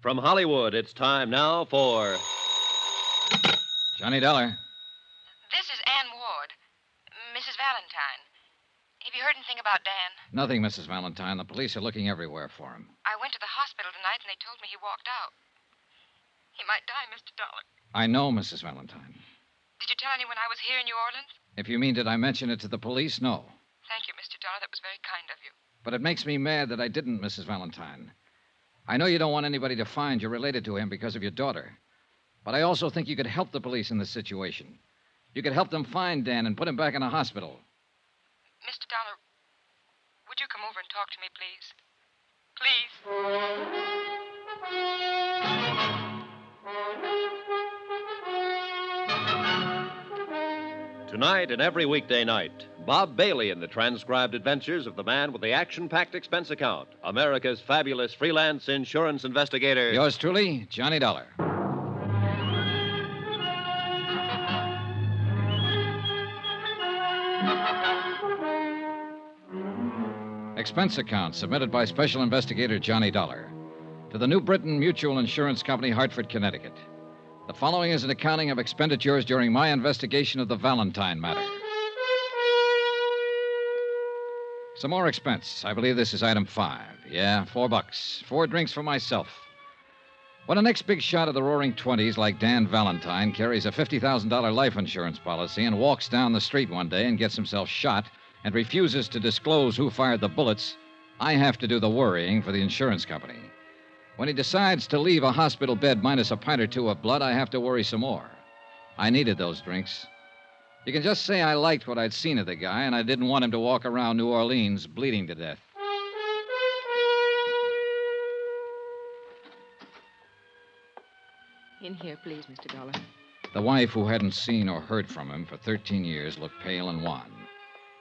From Hollywood, it's time now for Johnny Dollar. This is Ann Ward, Mrs. Valentine. Have you heard anything about Dan? Nothing, Mrs. Valentine. The police are looking everywhere for him. I went to the hospital tonight and they told me he walked out. He might die, Mr. Dollar. I know, Mrs. Valentine. Did you tell anyone I was here in New Orleans? If you mean, did I mention it to the police? No. Thank you, Mr. Dollar. That was very kind of you. But it makes me mad that I didn't, Mrs. Valentine. I know you don't want anybody to find you're related to him because of your daughter. But I also think you could help the police in this situation. You could help them find Dan and put him back in a hospital. Mr. Dollar, would you come over and talk to me, please? Please. Tonight and every weekday night, Bob Bailey in the transcribed adventures of the man with the action-packed expense account, America's fabulous freelance insurance investigator. Yours truly, Johnny Dollar. Expense account submitted by Special Investigator Johnny Dollar to the New Britain Mutual Insurance Company, Hartford, Connecticut. The following is an accounting of expenditures during my investigation of the Valentine matter. Some more expense. I believe this is item 5. Yeah, $4. 4 drinks for myself. When a next big shot of the roaring 20s like Dan Valentine carries a $50,000 life insurance policy and walks down the street one day and gets himself shot and refuses to disclose who fired the bullets, I have to do the worrying for the insurance company. When he decides to leave a hospital bed minus a pint or two of blood, I have to worry some more. I needed those drinks. You can just say I liked what I'd seen of the guy, and I didn't want him to walk around New Orleans bleeding to death. In here, please, Mr. Dollar. The wife, who hadn't seen or heard from him for 13 years, looked pale and wan.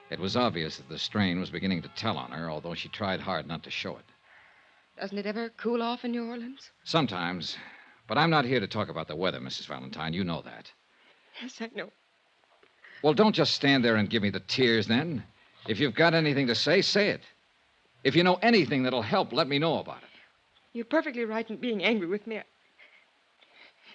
It was obvious that the strain was beginning to tell on her, although she tried hard not to show it. Doesn't it ever cool off in New Orleans? Sometimes. But I'm not here to talk about the weather, Mrs. Valentine. You know that. Yes, I know. Well, don't just stand there and give me the tears, then. If you've got anything to say, say it. If you know anything that'll help, let me know about it. You're perfectly right in being angry with me.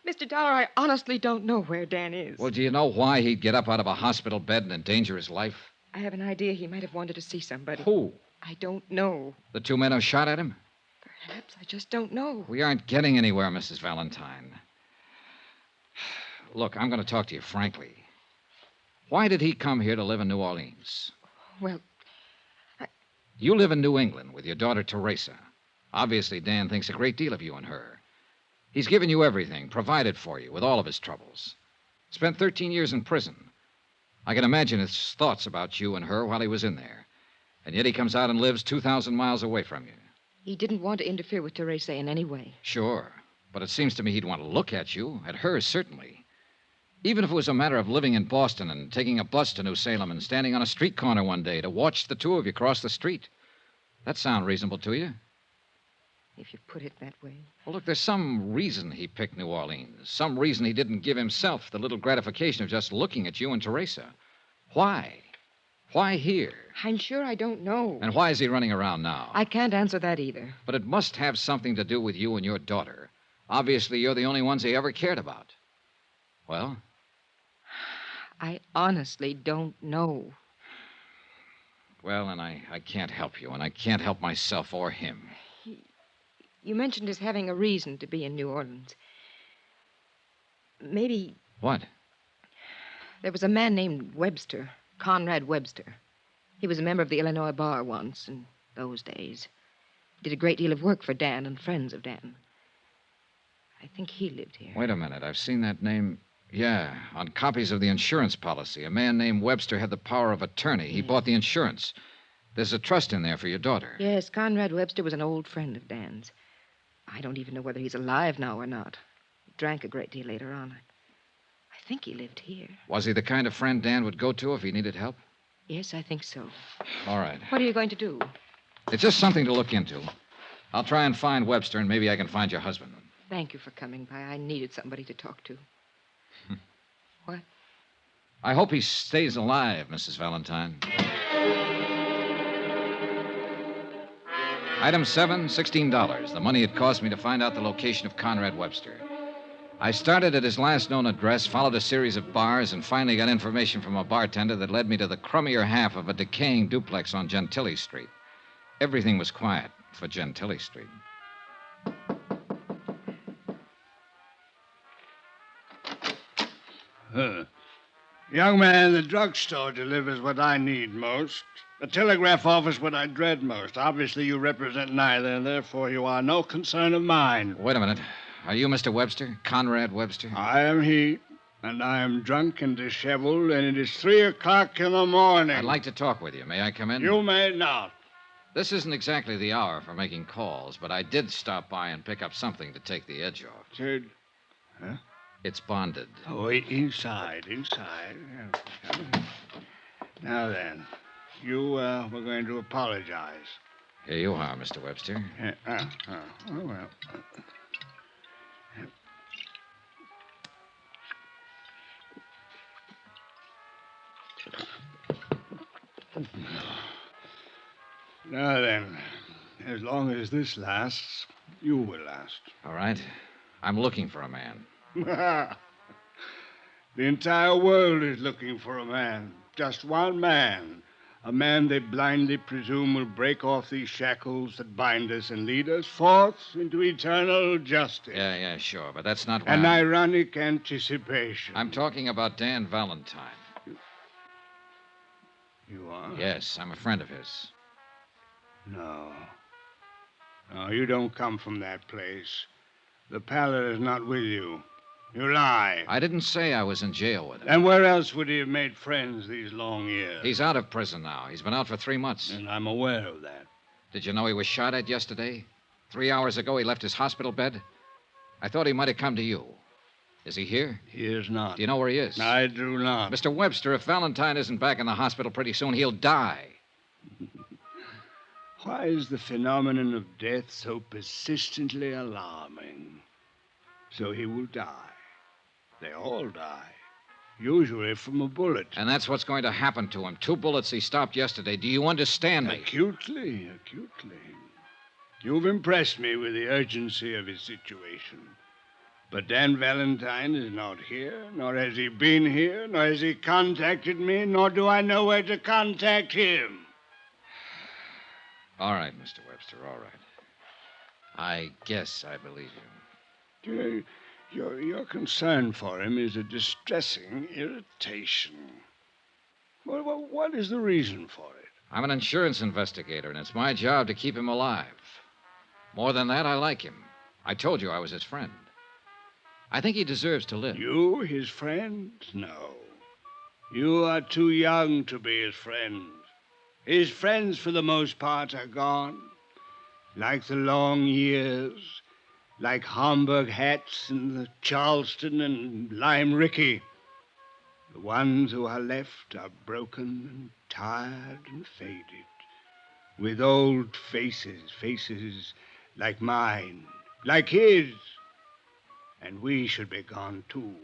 Mr. Dollar, I honestly don't know where Dan is. Well, do you know why he'd get up out of a hospital bed and endanger his life? I have an idea he might have wanted to see somebody. Who? I don't know. The 2 men who shot at him? Perhaps. I just don't know. We aren't getting anywhere, Mrs. Valentine. Look, I'm going to talk to you frankly. Why did he come here to live in New Orleans? Well, You live in New England with your daughter, Teresa. Obviously, Dan thinks a great deal of you and her. He's given you everything, provided for you with all of his troubles. Spent 13 years in prison. I can imagine his thoughts about you and her while he was in there. And yet he comes out and lives 2,000 miles away from you. he didn't want to interfere with Teresa in any way. Sure. But it seems to me he'd want to look at you, at her, certainly. Even if it was a matter of living in Boston and taking a bus to New Salem and standing on a street corner one day to watch the two of you cross the street. That sound reasonable to you? If you put it that way. Well, look, there's some reason he picked New Orleans. Some reason he didn't give himself the little gratification of just looking at you and Teresa. Why? Why here? I'm sure I don't know. And why is he running around now? I can't answer that either. But it must have something to do with you and your daughter. Obviously, you're the only ones he ever cared about. Well? I honestly don't know. Well, and I can't help you, and I can't help myself or him. You mentioned his having a reason to be in New Orleans. Maybe What? there was a man named Webster, Conrad Webster. He was a member of the Illinois Bar once in those days. Did a great deal of work for Dan and friends of Dan. I think he lived here. Wait a minute. I've seen that name. Yeah, on copies of the insurance policy. A man named Webster had the power of attorney. He bought the insurance. There's a trust in there for your daughter. Yes, Conrad Webster was an old friend of Dan's. I don't even know whether he's alive now or not. He drank a great deal later on. I think he lived here. Was he the kind of friend Dan would go to if he needed help? Yes, I think so. All right. What are you going to do? It's just something to look into. I'll try and find Webster, and maybe I can find your husband. Thank you for coming by. I needed somebody to talk to. What? I hope he stays alive, Mrs. Valentine. Item 7, $16. The money it cost me to find out the location of Conrad Webster. I started at his last known address, followed a series of bars, and finally got information from a bartender that led me to the crummier half of a decaying duplex on Gentilly Street. Everything was quiet for Gentilly Street. Young man, the drugstore delivers what I need most. The telegraph office what I dread most. Obviously, you represent neither, and therefore you are no concern of mine. Wait a minute. Are you Mr. Webster? Conrad Webster? I am he, and I am drunk and disheveled, and it is 3 o'clock in the morning. I'd like to talk with you. May I come in? You may not. This isn't exactly the hour for making calls, but I did stop by and pick up something to take the edge off. Sid. Huh? It's bonded. Oh, inside. Now then, you were going to apologize. Here you are, Mr. Webster. Oh, well. Now then, as long as this lasts, you will last. All right. I'm looking for a man. The entire world is looking for a man. Just one man. A man they blindly presume will break off these shackles that bind us and lead us forth into eternal justice. Yeah, sure, but that's not An why ironic anticipation. I'm talking about Dan Valentine. You are? Yes, I'm a friend of his. No. No, you don't come from that place. The pallet is not with you. You lie. I didn't say I was in jail with him. And where else would he have made friends these long years? He's out of prison now. He's been out for 3 months. And I'm aware of that. Did you know he was shot at yesterday? 3 hours ago, he left his hospital bed. I thought he might have come to you. Is he here? He is not. Do you know where he is? I do not. Mr. Webster, if Valentine isn't back in the hospital pretty soon, he'll die. Why is the phenomenon of death so persistently alarming? So he will die. They all die. Usually from a bullet. And that's what's going to happen to him. 2 bullets he stopped yesterday. Do you understand me? Acutely. You've impressed me with the urgency of his situation. But Dan Valentine is not here, nor has he been here, nor has he contacted me, nor do I know where to contact him. All right, Mr. Webster, all right. I guess I believe you. Your concern for him is a distressing irritation. Well, what is the reason for it? I'm an insurance investigator, and it's my job to keep him alive. More than that, I like him. I told you I was his friend. I think he deserves to live. You, his friend? No. You are too young to be his friend. His friends, for the most part, are gone. Like the long years, like Homburg hats and the Charleston and Lime Ricky. The ones who are left are broken and tired and faded, with old faces like mine, like his. And we should be gone, too.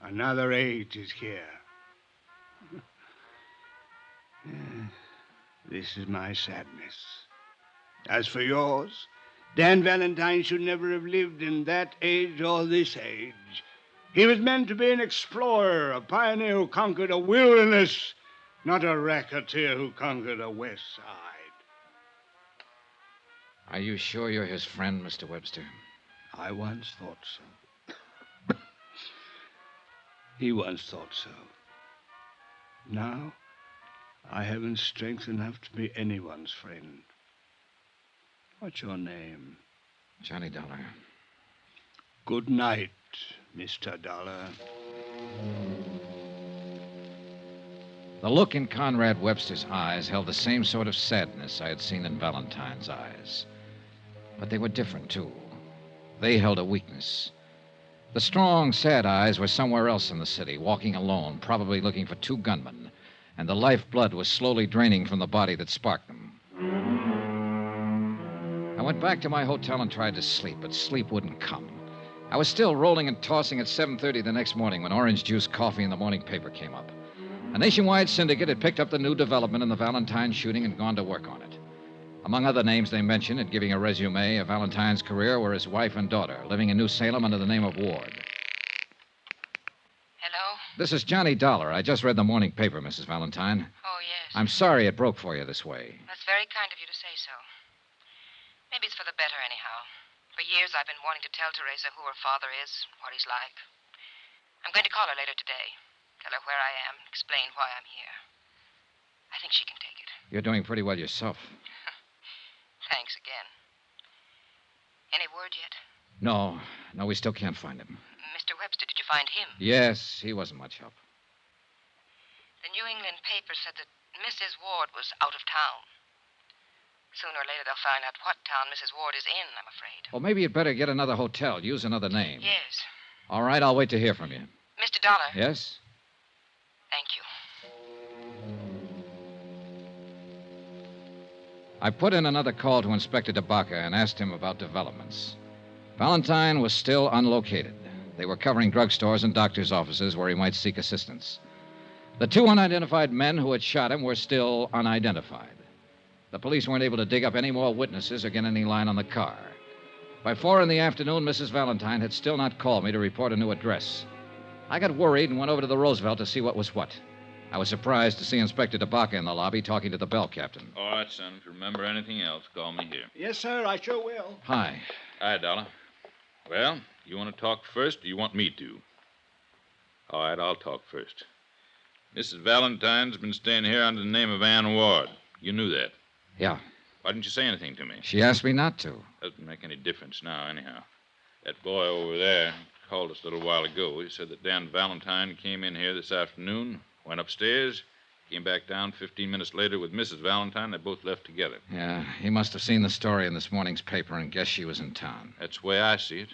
Another age is here. This is my sadness. As for yours, Dan Valentine should never have lived in that age or this age. He was meant to be an explorer, a pioneer who conquered a wilderness, not a racketeer who conquered a west side. Are you sure you're his friend, Mr. Webster? I once thought so. He once thought so. Now, I haven't strength enough to be anyone's friend. What's your name? Johnny Dollar. Good night, Mr. Dollar. The look in Conrad Webster's eyes held the same sort of sadness I had seen in Valentine's eyes. But they were different, too. They held a weakness. The strong, sad eyes were somewhere else in the city, walking alone, probably looking for 2 gunmen, and the lifeblood was slowly draining from the body that sparked them. I went back to my hotel and tried to sleep, but sleep wouldn't come. I was still rolling and tossing at 7:30 the next morning when Orange Juice Coffee in the morning paper came up. A nationwide syndicate had picked up the new development in the Valentine shooting and gone to work on it. Among other names they mention it giving a resume of Valentine's career were his wife and daughter, living in New Salem under the name of Ward. Hello? This is Johnny Dollar. I just read the morning paper, Mrs. Valentine. Oh, yes. I'm sorry it broke for you this way. That's very kind of you to say so. Maybe it's for the better, anyhow. For years I've been wanting to tell Teresa who her father is, what he's like. I'm going to call her later today. Tell her where I am, explain why I'm here. I think she can take it. You're doing pretty well yourself. Thanks again. Any word yet? No, we still can't find him. Mr. Webster, did you find him? Yes, he wasn't much help. The New England paper said that Mrs. Ward was out of town. Sooner or later they'll find out what town Mrs. Ward is in, I'm afraid. Well, maybe you'd better get another hotel. Use another name. Yes. All right, I'll wait to hear from you. Mr. Dollar. Yes? Thank you. I put in another call to Inspector DeBaca and asked him about developments. Valentine was still unlocated. They were covering drugstores and doctors' offices where he might seek assistance. The two unidentified men who had shot him were still unidentified. The police weren't able to dig up any more witnesses or get any line on the car. By 4 in the afternoon, Mrs. Valentine had still not called me to report a new address. I got worried and went over to the Roosevelt to see what was what. I was surprised to see Inspector DeBaca in the lobby talking to the bell captain. All right, son. If you remember anything else, call me here. Yes, sir, I sure will. Hi. Hi, Dollar. Well, you want to talk first, or you want me to? All right, I'll talk first. Mrs. Valentine's been staying here under the name of Ann Ward. You knew that. Yeah. Why didn't you say anything to me? She asked me not to. Doesn't make any difference now, anyhow. That boy over there called us a little while ago. He said that Dan Valentine came in here this afternoon, went upstairs, came back down 15 minutes later with Mrs. Valentine. They both left together. Yeah, he must have seen the story in this morning's paper and guessed she was in town. That's the way I see it.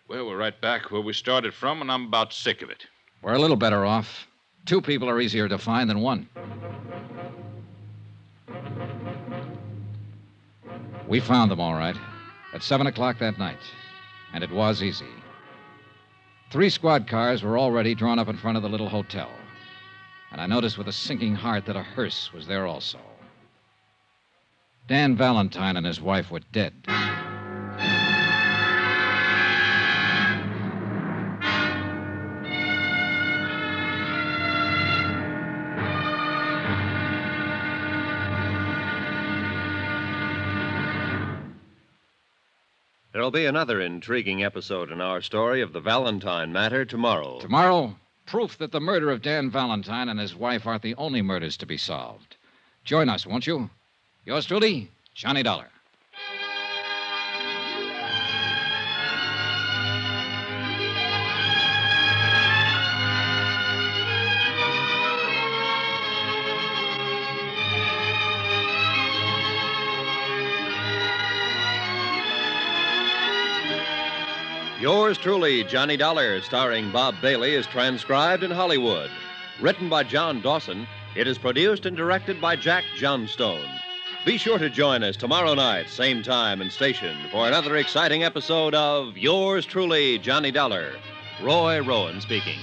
Well, we're right back where we started from, and I'm about sick of it. We're a little better off. 2 people are easier to find than 1. We found them all right at 7 o'clock that night, and it was easy. 3 squad cars were already drawn up in front of the little hotel, and I noticed with a sinking heart that a hearse was there also. Dan Valentine and his wife were dead. There'll be another intriguing episode in our story of the Valentine matter tomorrow. Tomorrow, proof that the murder of Dan Valentine and his wife aren't the only murders to be solved. Join us, won't you? Yours truly, Johnny Dollar. Yours truly, Johnny Dollar, starring Bob Bailey, is transcribed in Hollywood. Written by John Dawson, it is produced and directed by Jack Johnstone. Be sure to join us tomorrow night, same time and station, for another exciting episode of Yours truly, Johnny Dollar. Roy Rowan speaking.